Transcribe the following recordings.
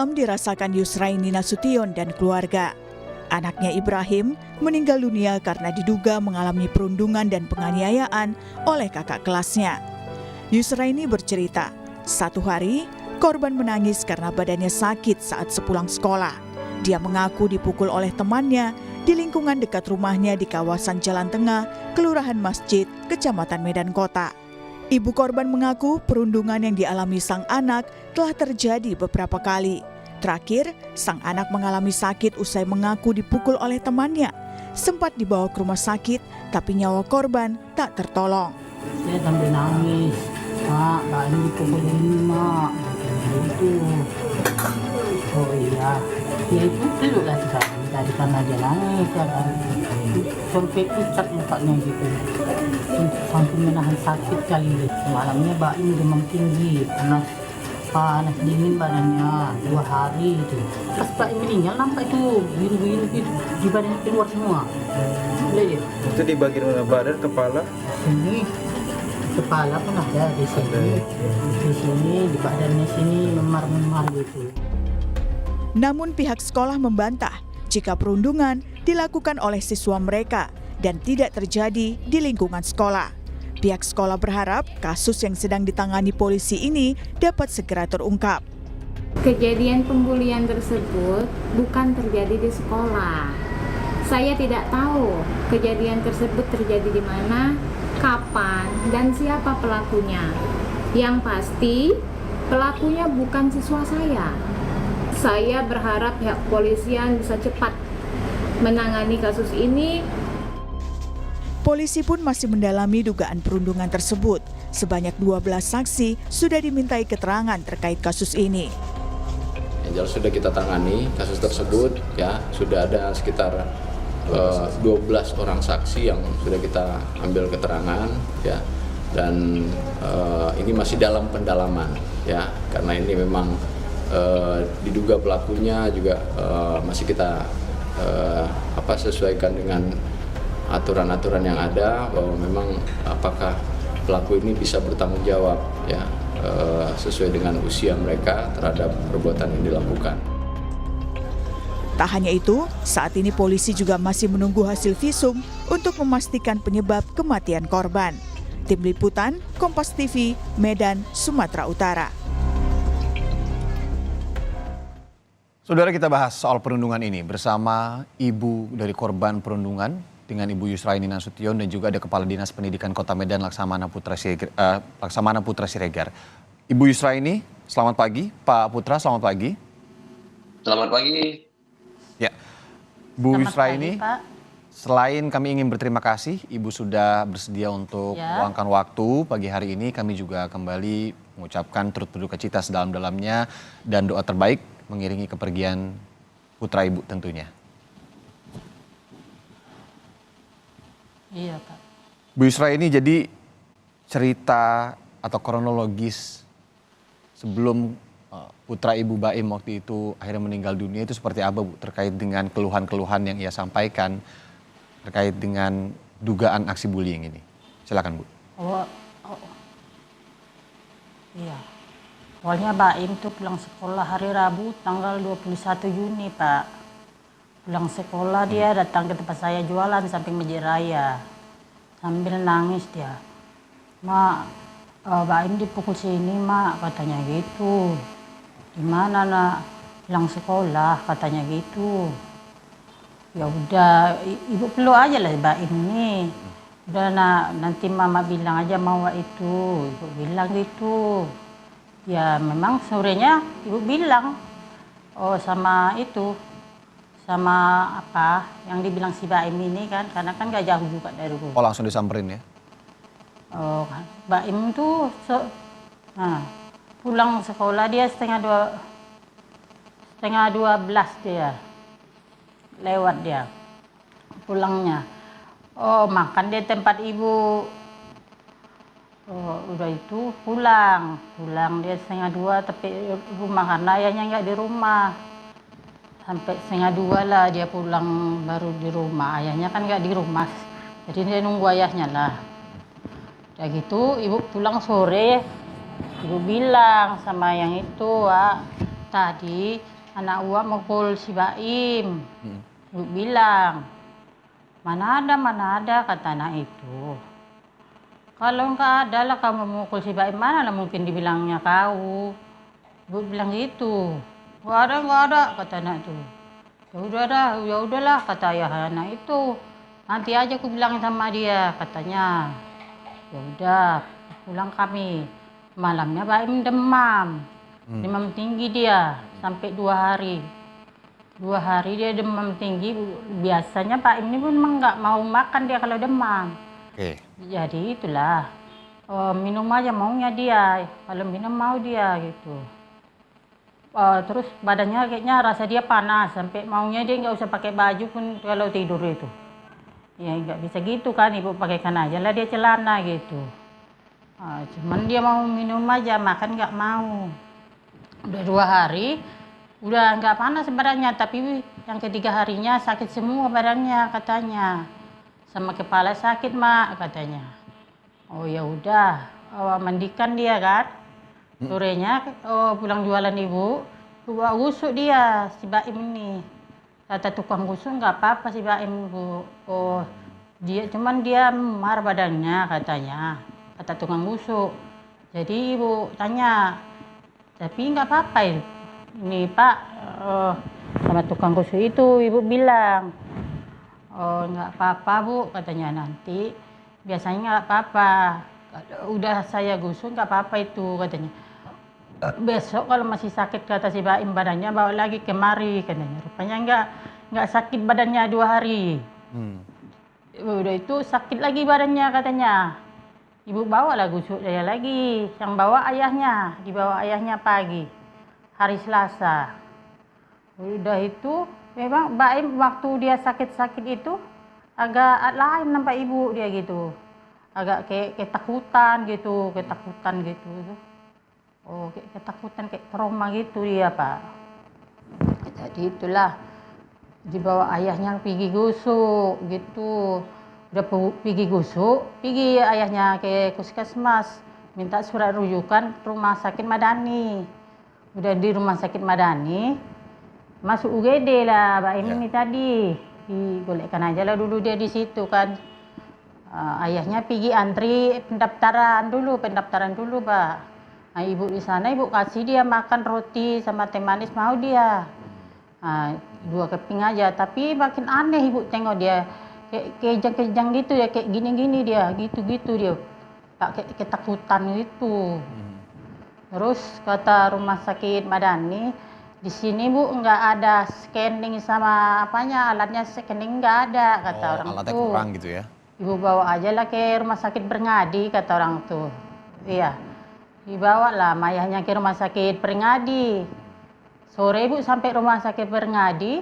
dalam dirasakan Yusraini Nasution dan keluarga. Anaknya Ibrahim meninggal dunia karena diduga mengalami perundungan dan penganiayaan oleh kakak kelasnya. Yusraini bercerita, satu hari korban menangis karena badannya sakit saat sepulang sekolah. Dia mengaku dipukul oleh temannya di lingkungan dekat rumahnya di kawasan Jalan Tengah, Kelurahan Masjid, Kecamatan Medan Kota. Ibu korban mengaku perundungan yang dialami sang anak telah terjadi beberapa kali. Terakhir, sang anak mengalami sakit usai mengaku dipukul oleh temannya. Sempat dibawa ke rumah sakit, tapi nyawa korban tak tertolong. Dia sambil nangis, "Mak, Mbak ini dipukulin, Mak." Itu. Oh iya, dia itu peluk lah tadi karena dia nangis ya kan. Sampai pucat mukanya gitu. Sampai menahan sakit kali. Malamnya Mbak ini demam tinggi, panas dingin badannya 2 hari itu. Pas Mbak ini meninggal nampak itu biru-biru gitu, di badannya keluar semua. Lihat. Itu di bagian mana badan, kepala? Sini. Kepala pun ada di sini, di badannya sini memar-memar gitu. Namun pihak sekolah membantah jika perundungan dilakukan oleh siswa mereka dan tidak terjadi di lingkungan sekolah. Pihak sekolah berharap kasus yang sedang ditangani polisi ini dapat segera terungkap. Kejadian pembulian tersebut bukan terjadi di sekolah. Saya tidak tahu kejadian tersebut terjadi di mana, kapan, dan siapa pelakunya. Yang pasti, pelakunya bukan siswa saya. Saya berharap pihak kepolisian bisa cepat menangani kasus ini. Polisi pun masih mendalami dugaan perundungan tersebut. Sebanyak 12 saksi sudah dimintai keterangan terkait kasus ini. Yang jelas sudah kita tangani kasus tersebut, ya sudah ada sekitar 12 orang saksi yang sudah kita ambil keterangan, ya, dan ini masih dalam pendalaman, ya, karena ini memang diduga pelakunya juga masih kita sesuaikan dengan aturan-aturan yang ada, bahwa memang apakah pelaku ini bisa bertanggung jawab, ya, sesuai dengan usia mereka terhadap perbuatan yang dilakukan. Tak hanya itu, saat ini polisi juga masih menunggu hasil visum untuk memastikan penyebab kematian korban. Tim Liputan, Kompas TV, Medan, Sumatera Utara. Saudara, kita bahas soal perundungan ini bersama ibu dari korban perundungan dengan Ibu Yusraini Nasution dan juga ada Kepala Dinas Pendidikan Kota Medan Laksamana Putra Siregar. Ibu Yusraini, selamat pagi. Pak Putra, selamat pagi. Selamat pagi. Ya, Bu Yusraini, selain kami ingin berterima kasih, Ibu sudah bersedia untuk meluangkan waktu pagi hari ini. Kami juga kembali mengucapkan turut berduka cita sedalam-dalamnya dan doa terbaik mengiringi kepergian putra Ibu tentunya. Iya, Pak. Bu Yusraini, jadi cerita atau kronologis sebelum putra Ibu Baim waktu itu akhirnya meninggal dunia itu seperti apa, Bu? Terkait dengan keluhan-keluhan yang ia sampaikan terkait dengan dugaan aksi bullying ini. Silakan, Bu. Iya. Awalnya Baim tuh pulang sekolah hari Rabu tanggal 21 Juni, Pak. Pulang sekolah dia datang ke tempat saya jualan samping Masjid Raya. Sambil nangis dia. "Mak, Baim dipukul sini, Mak," katanya gitu. "Gimana, Nak?" "Pulang sekolah," katanya gitu. Ya udah, Ibu peluk aja lah Baim ini. "Udah, Nak, nanti Mama bilang aja mau itu." Ibu bilang gitu. Ya memang sorenya Ibu bilang, sama itu, sama apa yang dibilang si Baim ini kan, karena kan gak jauh juga dari rumah. Oh, langsung disamperin ya? Baim tuh pulang sekolah dia setengah 12 dia lewat dia pulangnya. Makan di tempat Ibu. Udah itu pulang dia setengah 2 tapi rumah karena ayahnya nggak di rumah. Sampai setengah 2 lah dia pulang baru di rumah. Ayahnya kan nggak di rumah, jadi dia nunggu ayahnya lah. Udah gitu Ibu pulang sore, Ibu bilang sama yang itu, "Tadi anak uak mukul si Baim. Ibu bilang, mana ada kata anak itu. Kalau enggak ada lah kamu mukul si Baim, mana lah mungkin dibilangnya kau. Ibu bilang gitu. Enggak ada kata anak itu. Ya udahlah kata ayah anak itu. Nanti aja aku bilang sama dia katanya. Ya udah, pulang kami. Malamnya Baim demam. Demam tinggi dia sampai 2 hari. 2 hari dia demam tinggi. Biasanya Baim ini pun memang nggak mau makan dia kalau demam. Oke. Jadi itulah minum aja maunya dia. Kalau minum mau dia gitu. Terus badannya kayaknya rasa dia panas sampai maunya dia nggak usah pakai baju pun kalau tidur itu. Ya nggak bisa gitu kan, ibu pakaikan aja lah dia celana gitu. Cuman dia mau minum aja, makan nggak mau. Udah 2 hari, udah nggak panas badannya, tapi yang ketiga harinya sakit semua badannya katanya. Sama kepala sakit mak katanya. Oh ya udah, mandikan dia kan. Sorenya pulang jualan ibu, gusuk dia si Baim ini. Kata tukang gusuk nggak apa-apa si Baim bu. Cuman dia memar badannya katanya. Kata tukang gusuk. Jadi ibu tanya, tapi nggak apa-apa ini Pak. Sama tukang gusuk itu ibu bilang, nggak apa-apa bu katanya, nanti biasanya nggak apa-apa. Udah saya gusuk nggak apa-apa itu katanya. Besok kalau masih sakit kata si Baim badannya bawa lagi kemari katanya. Rupanya nggak sakit badannya 2 hari. Udah itu sakit lagi badannya katanya. Ibu bawa lah gusuk dia lagi. Yang bawa ayahnya, dibawa ayahnya pagi hari Selasa. Udah itu memang Baim waktu dia sakit-sakit itu agak lain nampak ibu dia gitu. Agak kayak ketakutan gitu. Kayak ketakutan, kayak trauma gitu dia Pak. Jadi itulah dibawa ayahnya pergi gusuk gitu. Udah pergi gusuk, pergi ayahnya ke puskesmas minta surat rujukan rumah sakit Madani. Udah di rumah sakit Madani, masuk UGD lah Baim ini tadi. Digolekkan aja lah dulu dia di situ kan. Ayahnya pergi antri pendaftaran dulu Pak. Nah, ibu di sana ibu kasih dia makan roti sama teh manis mau dia. 2 keping aja, tapi makin aneh ibu tengok dia kayak kejang-kejang gitu ya, kayak gini-gini dia, gitu-gitu dia. Kayak ketakutan gitu. Terus kata rumah sakit Madani, di sini bu nggak ada scanning sama apanya, alatnya scanning nggak ada kata orang tuh. Alatnya kurang gitu ya. Ibu bawa aja lah ke rumah sakit Bernadi kata orang tuh. Iya. Dibawa lah ayahnya ke rumah sakit Bernadi. Sore ibu sampai rumah sakit Bernadi,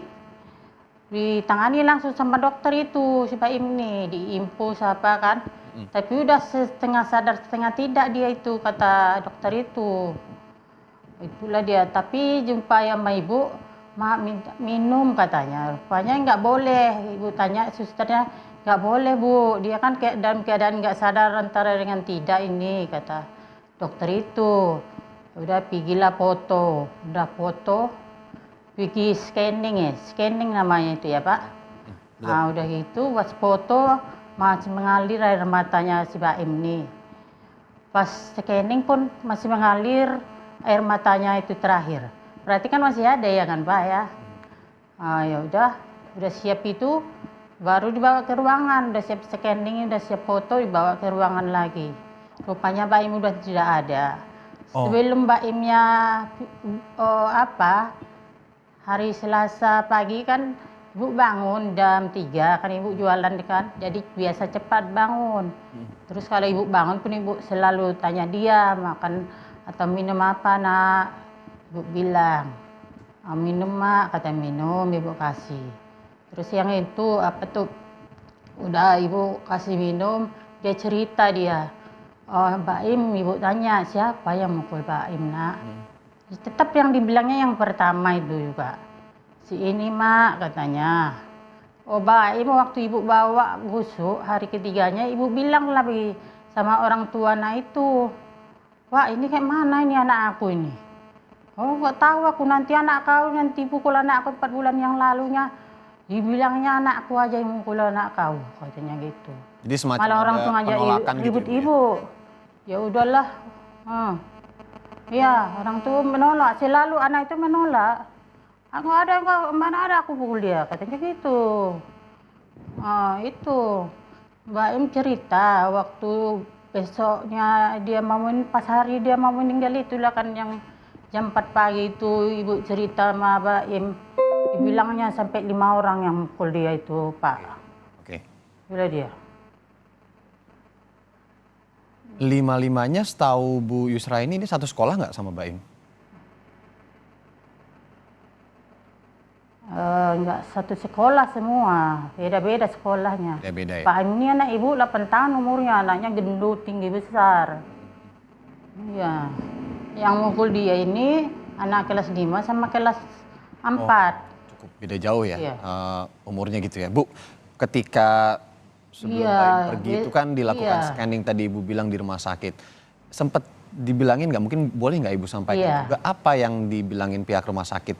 ditangani langsung sama dokter itu si Baim ini, diinfus apa kan. Tapi udah setengah sadar setengah tidak dia itu kata dokter itu. Itulah dia, tapi jumpa sama ibu, mak minta minum katanya. Rupanya nggak boleh, ibu tanya susternya, nggak boleh bu, dia kan kayak dalam keadaan nggak sadar antara dengan tidak ini kata dokter itu. Udah pergilah foto, pergi scanning namanya itu ya Pak. Udah gitu pas foto masih mengalir air matanya si Baim nih. Pas scanning pun masih mengalir air matanya itu terakhir. Berarti kan masih ada ya kan Pak ya. Ya udah siap itu baru dibawa ke ruangan, udah siap scanning, udah siap foto, dibawa ke ruangan lagi. Rupanya Baim udah tidak ada. Sebelum Baimnya hari Selasa pagi kan ibu bangun jam 3 kan ibu jualan kan, jadi biasa cepat bangun. Terus kalau ibu bangun pun ibu selalu tanya dia makan atau minum apa nak. Ibu bilang minum mak, kata minum ibu kasih. Terus yang itu udah ibu kasih minum, dia cerita dia. Baim, ibu tanya siapa yang mukul Baim nak? Tetap yang dibilangnya yang pertama itu juga. Si ini mak katanya. Baim waktu ibu bawa gusuk hari ketiganya ibu bilang lagi sama orang tua anak itu. Wah ini kayak mana ini anak aku ini? Oh, nggak tahu aku, nanti anak kau nanti pukul anak aku 4 bulan yang lalunya. Dibilangnya anakku aja yang mukul anak kau, katanya gitu. Jadi semacam Malah orang ada tuh ngajak penolakan gitu ribut ya, Bu, ya? ibu. Ya udahlah. Iya, orang tuh menolak. Selalu anak itu menolak. Aku ada enggak, mana ada aku pukul dia, katanya gitu. Itu Mbak Im cerita waktu besoknya dia pas hari dia mau meninggal itulah kan yang jam 4 pagi itu ibu cerita sama Mbak Im. Dibilangnya sampai 5 orang yang mukul dia itu, Pak. Oke. Bila dia. 5-5-nya setahu Bu Yusra ini satu sekolah nggak sama Mbak Im? Enggak satu sekolah semua, beda-beda sekolahnya. Beda-beda ya? Pak Im ini anak ibu 8 tahun umurnya, anaknya gendut, tinggi besar. Iya. Yang mukul dia ini anak kelas 5 sama kelas 4. Cukup beda jauh ya, Iya. umurnya gitu ya. Bu, ketika sebelum Iya, Mbak Im pergi itu kan dilakukan iya. scanning tadi Ibu bilang di rumah sakit. Sempet dibilangin nggak, mungkin boleh nggak Ibu sampaikan Iya. juga apa yang dibilangin pihak rumah sakit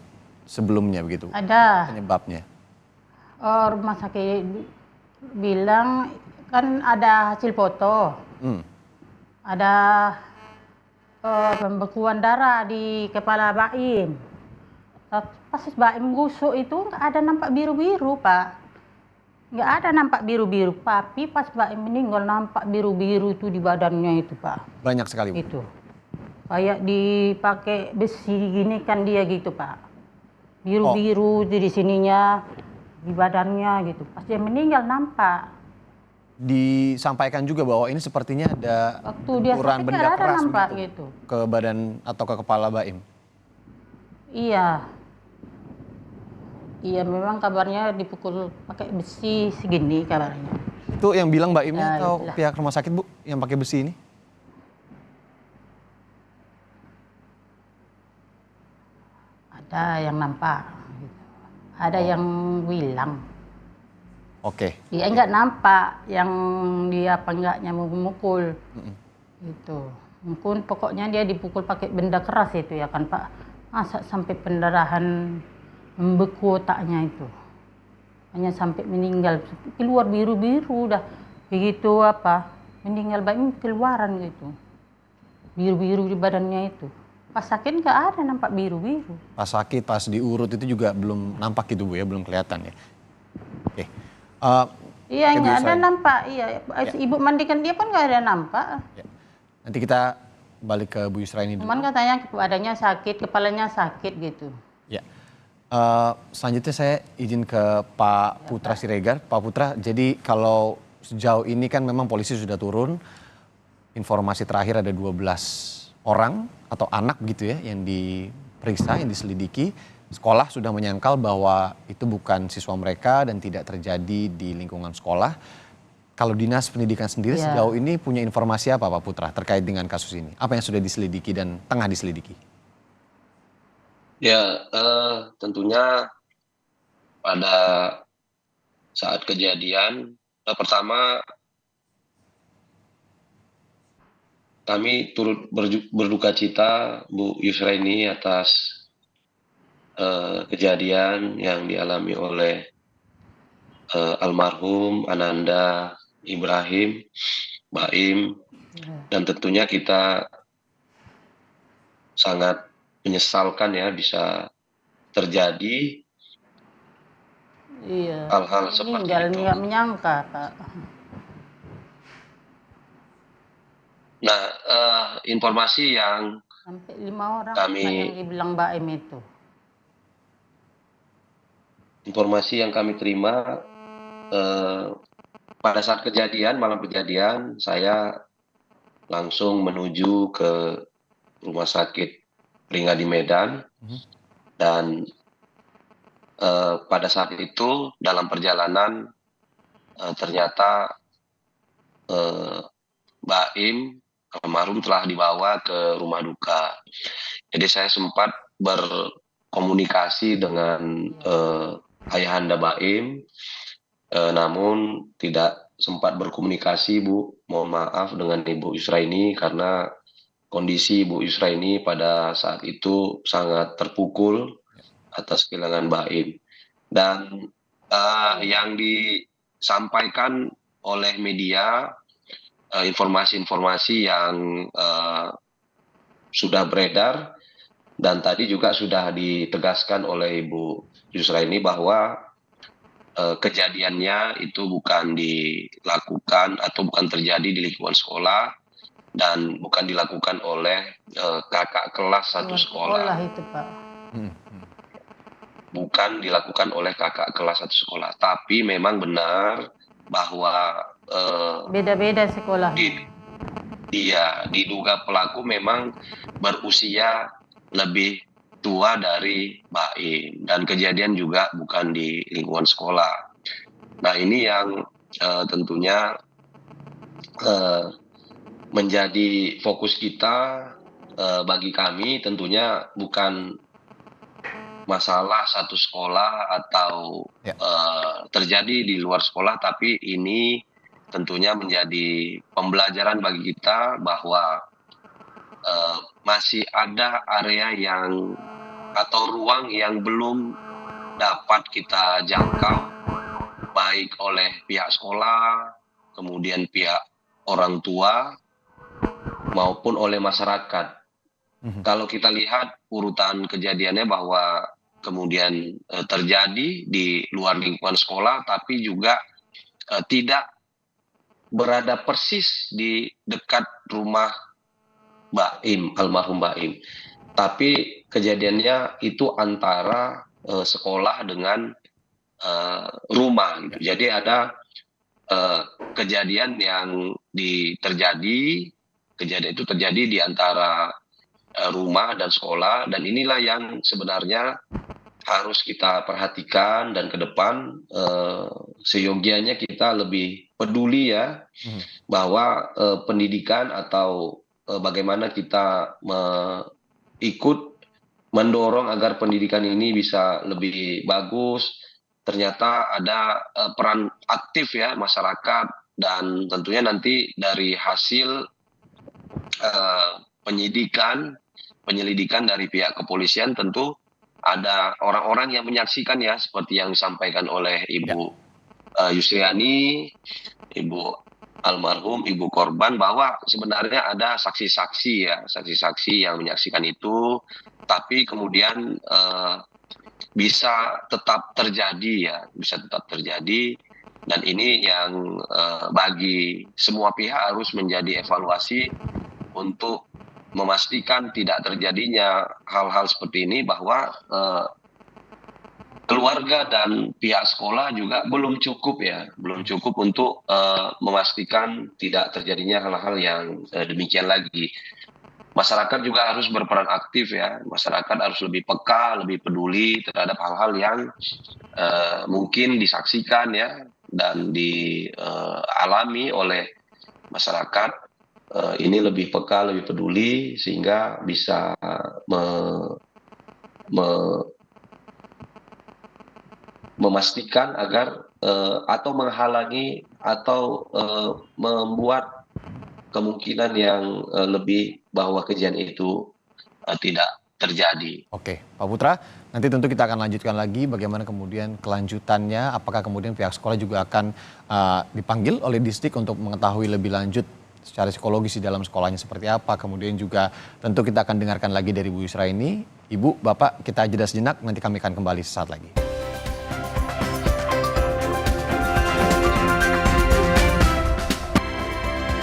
sebelumnya begitu? Ada. Penyebabnya. Rumah sakit bilang kan ada hasil foto, ada pembekuan darah di kepala Baim. Pas Baim gusuk itu nggak ada nampak biru-biru, Pak. Nggak ada nampak biru-biru, tapi pas Baim meninggal nampak biru-biru itu di badannya itu, Pak. Banyak sekali, Bu. Itu kayak dipakai besi gini kan dia gitu, Pak. Biru-biru di sininya, di badannya gitu. Pas dia meninggal nampak. Disampaikan juga bahwa ini sepertinya ada Waktu dia benturan sakit benda ada keras nampak begitu gitu. ke badan atau ke kepala Baim. Iya. Iya memang kabarnya dipukul pakai besi segini kabarnya. Itu yang bilang Mbak Imnya Ya, atau itulah. pihak rumah sakit, Bu, yang pakai besi ini? Ada yang nampak. Gitu. Ada yang bilang. Oke. Dia enggak nampak yang dia apa enggaknya memukul. Gitu. Mungkin pokoknya dia dipukul pakai benda keras itu ya kan, Pak. Masa sampai pendarahan membeku otaknya itu. Hanya sampai meninggal, keluar biru-biru udah. Begitu meninggal Baim keluaran gitu. Biru-biru di badannya itu. Pas sakit nggak ada nampak biru-biru. Pas sakit, pas diurut itu juga belum nampak gitu, Bu ya, belum kelihatan ya. Oke. Iya Ibu nggak ada Yusra. nampak. Iya, ibu mandikan dia pun nggak ada nampak. Ya. Nanti kita balik ke Bu Yusra ini dulu. Cuman katanya badannya sakit, kepalanya sakit gitu. Ya. Selanjutnya saya izin ke Pak Putra Siregar. Pak Putra, jadi kalau sejauh ini kan memang polisi sudah turun. Informasi terakhir ada 12 orang atau anak gitu ya yang diperiksa, yang diselidiki. Sekolah sudah menyangkal bahwa itu bukan siswa mereka dan tidak terjadi di lingkungan sekolah. Kalau Dinas Pendidikan sendiri Ya. sejauh ini punya informasi apa Pak Putra terkait dengan kasus ini? Apa yang sudah diselidiki dan tengah diselidiki? Ya, tentunya pada saat kejadian, pertama kami turut berduka cita Bu Yusra ini atas kejadian yang dialami oleh almarhum Ananda Ibrahim, Baim, dan tentunya kita sangat menyesalkan ya bisa terjadi Iya. hal-hal seperti Meninggal itu. nggak menyangka, Pak. Nah, informasi yang Sampai 5 orang Kami- Pak, yang dibilang Baim itu. informasi yang kami terima pada saat kejadian, malam kejadian, saya langsung menuju ke rumah sakit Peringadi Medan, dan pada saat itu dalam perjalanan ternyata Baim almarhum telah dibawa ke rumah duka. Jadi saya sempat berkomunikasi dengan ayahanda Baim, namun tidak sempat berkomunikasi, Bu. Mohon maaf dengan Ibu Yusra ini karena kondisi Bu Yusra ini pada saat itu sangat terpukul atas kehilangan Baim. Dan yang disampaikan oleh media, informasi-informasi yang sudah beredar, dan tadi juga sudah ditegaskan oleh Ibu Yusra ini bahwa kejadiannya itu bukan dilakukan atau bukan terjadi di lingkungan sekolah dan bukan dilakukan oleh kakak kelas satu sekolah. Itu Pak. Bukan dilakukan oleh kakak kelas satu sekolah, tapi memang benar bahwa Beda-beda sekolah. diduga pelaku memang berusia lebih tua dari Baim dan kejadian juga bukan di lingkungan sekolah. Nah, ini yang tentunya menjadi fokus kita. Bagi kami tentunya bukan masalah satu sekolah atau terjadi di luar sekolah, tapi ini tentunya menjadi pembelajaran bagi kita bahwa masih ada area yang atau ruang yang belum dapat kita jangkau, baik oleh pihak sekolah, kemudian pihak orang tua, maupun oleh masyarakat. Kalau kita lihat urutan kejadiannya bahwa kemudian terjadi di luar lingkungan sekolah, tapi juga tidak berada persis di dekat rumah Baim, almarhum Baim. Tapi kejadiannya itu antara sekolah dengan rumah. Gitu. Jadi ada kejadian yang kejadian itu terjadi di antara rumah dan sekolah, dan inilah yang sebenarnya harus kita perhatikan dan ke depan seyogianya kita lebih peduli ya bahwa pendidikan atau bagaimana kita ikut mendorong agar pendidikan ini bisa lebih bagus. Ternyata ada peran aktif ya masyarakat, dan tentunya nanti dari hasil penyelidikan dari pihak kepolisian tentu ada orang-orang yang menyaksikan ya, seperti yang disampaikan oleh Ibu Yusriani, Ibu almarhum, Ibu korban, bahwa sebenarnya ada saksi-saksi yang menyaksikan itu, tapi kemudian bisa tetap terjadi, dan ini yang bagi semua pihak harus menjadi evaluasi untuk memastikan tidak terjadinya hal-hal seperti ini, bahwa keluarga dan pihak sekolah juga belum cukup untuk memastikan tidak terjadinya hal-hal yang demikian lagi. Masyarakat juga harus berperan aktif ya, masyarakat harus lebih peka, lebih peduli terhadap hal-hal yang mungkin disaksikan ya dan dialami oleh masyarakat. Ini lebih peka, lebih peduli, sehingga bisa memastikan agar atau menghalangi atau membuat kemungkinan yang lebih bahwa kejadian itu tidak terjadi. Oke, Pak Putra, nanti tentu kita akan lanjutkan lagi bagaimana kemudian kelanjutannya, apakah kemudian pihak sekolah juga akan dipanggil oleh distrik untuk mengetahui lebih lanjut secara psikologis di dalam sekolahnya seperti apa. Kemudian juga tentu kita akan dengarkan lagi dari Bu Yusra ini. Ibu, Bapak, kita jeda sejenak, nanti kami akan kembali sesaat lagi.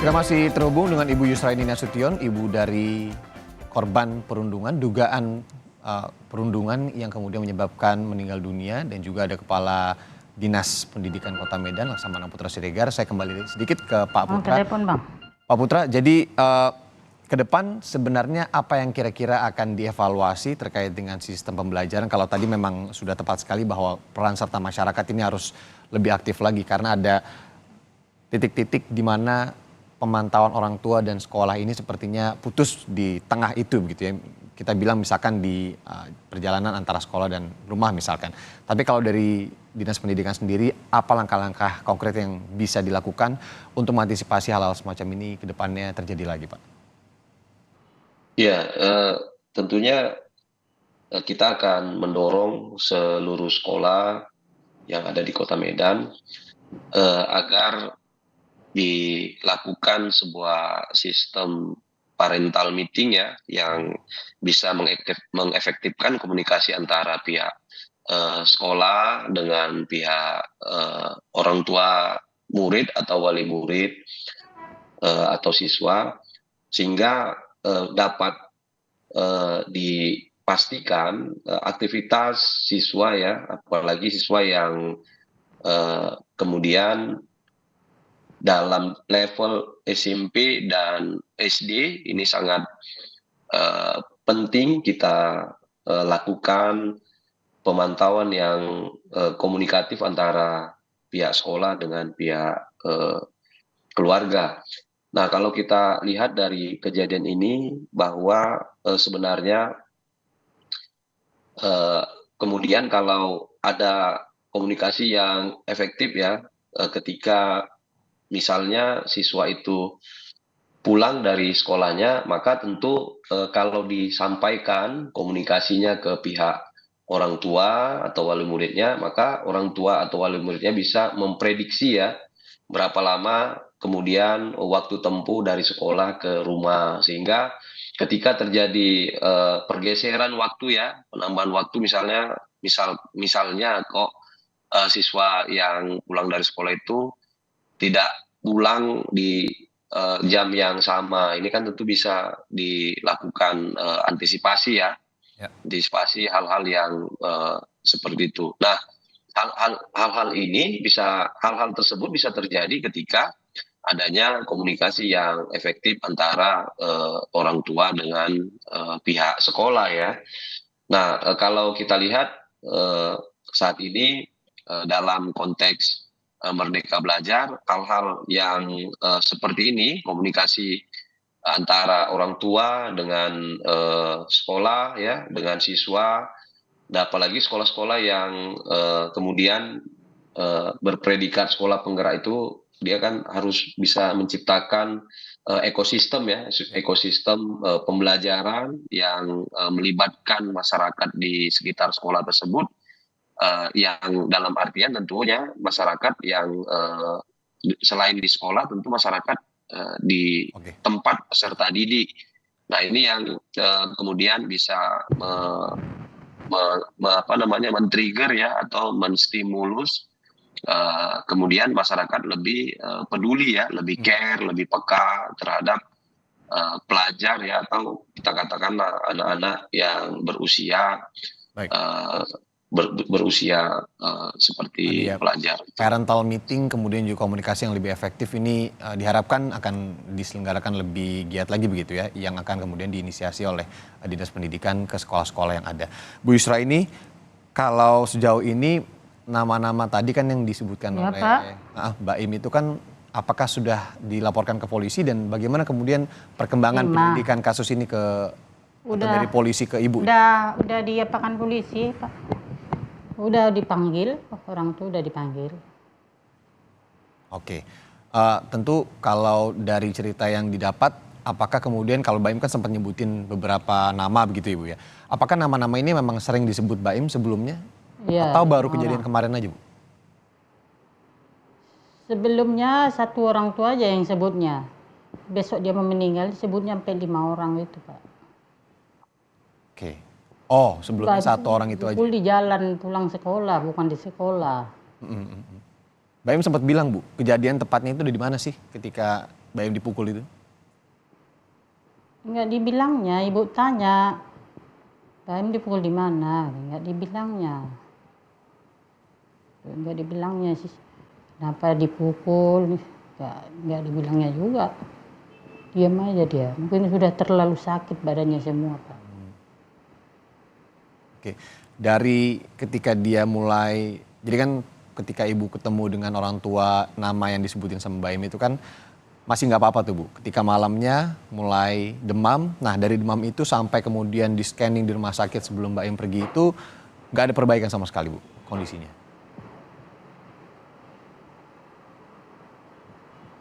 Kita masih terhubung dengan Ibu Yusraini Nasution, ibu dari korban perundungan, dugaan perundungan yang kemudian menyebabkan meninggal dunia, dan juga ada Kepala Dinas Pendidikan Kota Medan, Laksamana Putra Siregar. Saya kembali sedikit ke Pak Putra. Telepon, Bang. Pak Putra, jadi ke depan sebenarnya apa yang kira-kira akan dievaluasi terkait dengan sistem pembelajaran? Kalau tadi memang sudah tepat sekali bahwa peran serta masyarakat ini harus lebih aktif lagi, karena ada titik-titik di mana pemantauan orang tua dan sekolah ini sepertinya putus di tengah itu begitu ya. Kita bilang misalkan di perjalanan antara sekolah dan rumah misalkan. Tapi kalau dari Dinas Pendidikan sendiri, apa langkah-langkah konkret yang bisa dilakukan untuk mengantisipasi hal-hal semacam ini ke depannya terjadi lagi, Pak? Ya, tentunya kita akan mendorong seluruh sekolah yang ada di Kota Medan agar dilakukan sebuah sistem parental meeting ya yang bisa mengefektifkan komunikasi antara pihak sekolah dengan pihak orang tua murid atau wali murid atau siswa sehingga dapat dipastikan aktivitas siswa ya apalagi siswa yang kemudian dalam level SMP dan SD ini sangat penting kita lakukan pemantauan yang komunikatif antara pihak sekolah dengan pihak keluarga. Nah, kalau kita lihat dari kejadian ini bahwa sebenarnya kemudian kalau ada komunikasi yang efektif ya ketika misalnya siswa itu pulang dari sekolahnya, maka tentu kalau disampaikan komunikasinya ke pihak orang tua atau wali muridnya, maka orang tua atau wali muridnya bisa memprediksi ya berapa lama kemudian waktu tempuh dari sekolah ke rumah, sehingga ketika terjadi pergeseran waktu ya, penambahan waktu misalnya kok siswa yang pulang dari sekolah itu tidak pulang di jam yang sama. Ini kan tentu bisa dilakukan antisipasi ya, Ya. antisipasi hal-hal yang seperti itu. Nah, hal-hal tersebut bisa terjadi ketika adanya komunikasi yang efektif antara orang tua dengan pihak sekolah ya. Nah, kalau kita lihat saat ini dalam konteks Merdeka Belajar, hal-hal yang seperti ini, komunikasi antara orang tua dengan sekolah ya, dengan siswa, dan apalagi sekolah-sekolah yang kemudian berpredikat sekolah penggerak itu, dia kan harus bisa menciptakan ekosistem ya, ekosistem pembelajaran yang melibatkan masyarakat di sekitar sekolah tersebut. Yang dalam artian tentunya masyarakat yang selain di sekolah tentu masyarakat di Oke. tempat peserta didik. Nah ini yang kemudian bisa men-trigger ya atau menstimulus kemudian masyarakat lebih peduli ya, lebih care, lebih peka terhadap pelajar ya atau kita katakanlah anak-anak yang berusia Baik. berusia seperti Tadi ya, pelajar. parental meeting kemudian juga komunikasi yang lebih efektif ini diharapkan akan diselenggarakan lebih giat lagi begitu ya, yang akan kemudian diinisiasi oleh Dinas Pendidikan ke sekolah-sekolah yang ada. Bu Yusra, ini kalau sejauh ini nama-nama tadi kan yang disebutkan Ya, oleh Pak. Mbak Im itu kan apakah sudah dilaporkan ke polisi dan bagaimana kemudian perkembangan Ima. penyelidikan kasus ini atau dari polisi ke ibu? Udah diapakan polisi, Pak. Udah dipanggil, orang tuh udah dipanggil. Oke, tentu kalau dari cerita yang didapat, apakah kemudian kalau Mbak Im kan sempat nyebutin beberapa nama begitu Ibu ya. Apakah nama-nama ini memang sering disebut Mbak Im sebelumnya? Iya, Atau baru orang. kejadian kemarin aja Bu? Sebelumnya satu orang tua aja yang sebutnya. Besok dia mau meninggal sebutnya sampai 5 orang itu, Pak. Oke. Oh, sebelumnya Pak, satu orang itu aja. dipukul di jalan pulang sekolah, bukan di sekolah. Mbak Im sempat bilang Bu, kejadian tepatnya itu di mana sih ketika Mbak Im dipukul itu? Enggak dibilangnya, ibu tanya. Pak Im dipukul di mana? Enggak dibilangnya. Enggak dibilangnya sih. Kenapa dipukul? Enggak dibilangnya juga. Diam aja dia. Mungkin sudah terlalu sakit badannya semua, Pak. Oke, dari ketika dia mulai, jadi kan ketika ibu ketemu dengan orang tua nama yang disebutin sama Mbak Im itu kan masih nggak apa-apa tuh Bu. Ketika malamnya mulai demam, nah dari demam itu sampai kemudian di scanning di rumah sakit sebelum Mbak Im pergi itu nggak ada perbaikan sama sekali Bu kondisinya.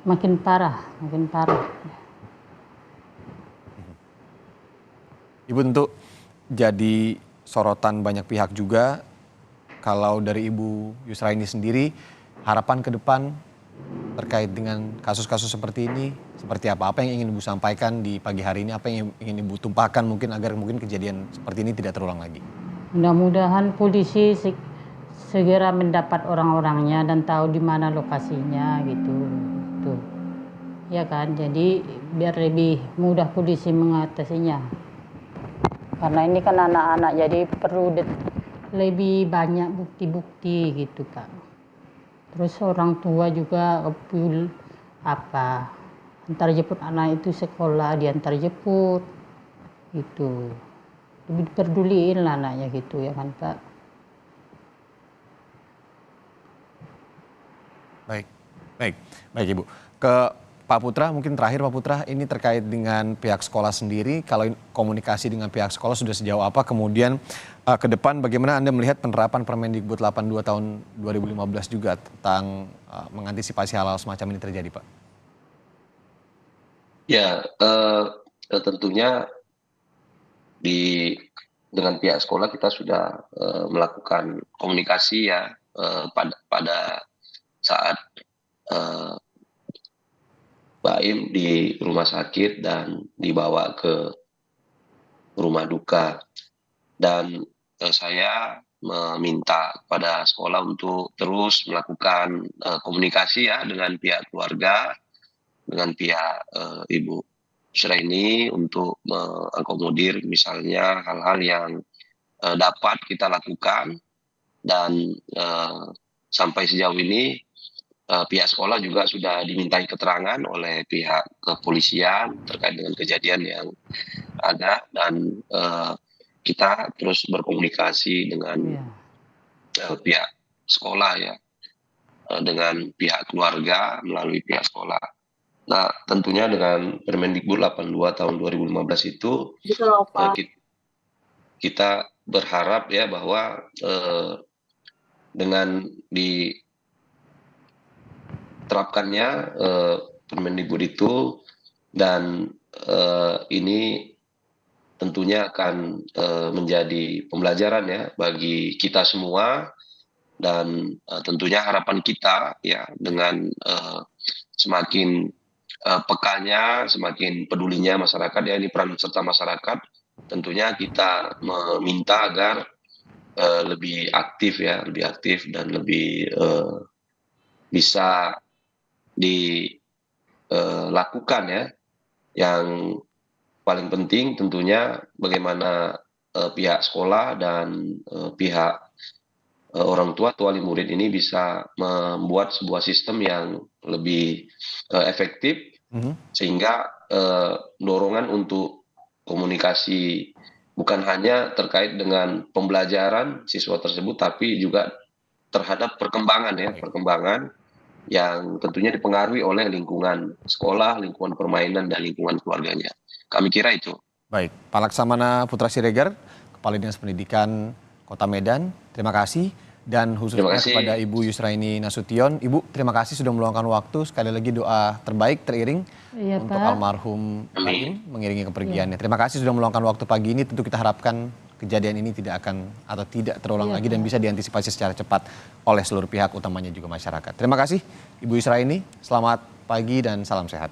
Makin parah, makin parah. Ibu tentu jadi sorotan banyak pihak juga. Kalau dari Ibu Yusraini sendiri, harapan ke depan terkait dengan kasus-kasus seperti ini, seperti apa? Apa yang ingin Ibu sampaikan di pagi hari ini? Apa yang ingin Ibu tumpahkan mungkin agar mungkin kejadian seperti ini tidak terulang lagi? Mudah-mudahan polisi segera mendapat orang-orangnya dan tahu di mana lokasinya gitu. Tuh. Ya kan, jadi biar lebih mudah polisi mengatasinya. Karena ini kan anak-anak, jadi perlu lebih banyak bukti-bukti gitu Pak. Terus orang tua juga antar jemput anak itu sekolah, diantar jemput gitu. Lebih diperduliin lah anaknya gitu ya kan Pak. Baik Ibu. Ke Pak Putra, mungkin terakhir Pak Putra, ini terkait dengan pihak sekolah sendiri, kalau komunikasi dengan pihak sekolah sudah sejauh apa, kemudian ke depan bagaimana Anda melihat penerapan Permendikbud 82 tahun 2015 juga tentang mengantisipasi hal-hal semacam ini terjadi Pak? Ya, tentunya dengan pihak sekolah kita sudah melakukan komunikasi ya pada saat Baim di rumah sakit dan dibawa ke rumah duka. Dan saya meminta kepada sekolah untuk terus melakukan komunikasi ya dengan pihak keluarga, dengan pihak Ibu Yusraini untuk mengakomodir misalnya hal-hal yang dapat kita lakukan. Dan sampai sejauh ini pihak sekolah juga sudah dimintai keterangan oleh pihak kepolisian terkait dengan kejadian yang ada, dan kita terus berkomunikasi dengan pihak sekolah ya, dengan pihak keluarga melalui pihak sekolah. Nah, tentunya dengan Permendikbud 82 tahun 2015 itu kita berharap ya bahwa dengan diterapkannya Permendikbud itu, dan ini tentunya akan menjadi pembelajaran ya bagi kita semua, dan tentunya harapan kita ya dengan semakin pekanya, semakin pedulinya masyarakat ya, ini peran serta masyarakat, tentunya kita meminta agar lebih aktif dan lebih bisa dilakukan ya. Yang paling penting tentunya bagaimana pihak sekolah dan pihak orang tua wali murid ini bisa membuat sebuah sistem yang lebih efektif, sehingga dorongan untuk komunikasi bukan hanya terkait dengan pembelajaran siswa tersebut, tapi juga terhadap perkembangan yang tentunya dipengaruhi oleh lingkungan sekolah, lingkungan permainan, dan lingkungan keluarganya. Kami kira itu. Baik, Pak Laksamana Putra Siregar, Kepala Dinas Pendidikan Kota Medan, terima kasih. Dan khususnya kepada Ibu Yusraini Nasution. Ibu, terima kasih sudah meluangkan waktu. Sekali lagi doa terbaik teriring untuk almarhum Baim mengiringi kepergiannya. Terima kasih sudah meluangkan waktu pagi ini. Tentu kita harapkan kejadian ini tidak akan atau tidak terulang lagi dan bisa diantisipasi secara cepat oleh seluruh pihak, utamanya juga masyarakat. Terima kasih Ibu Yusraini. Selamat pagi dan salam sehat.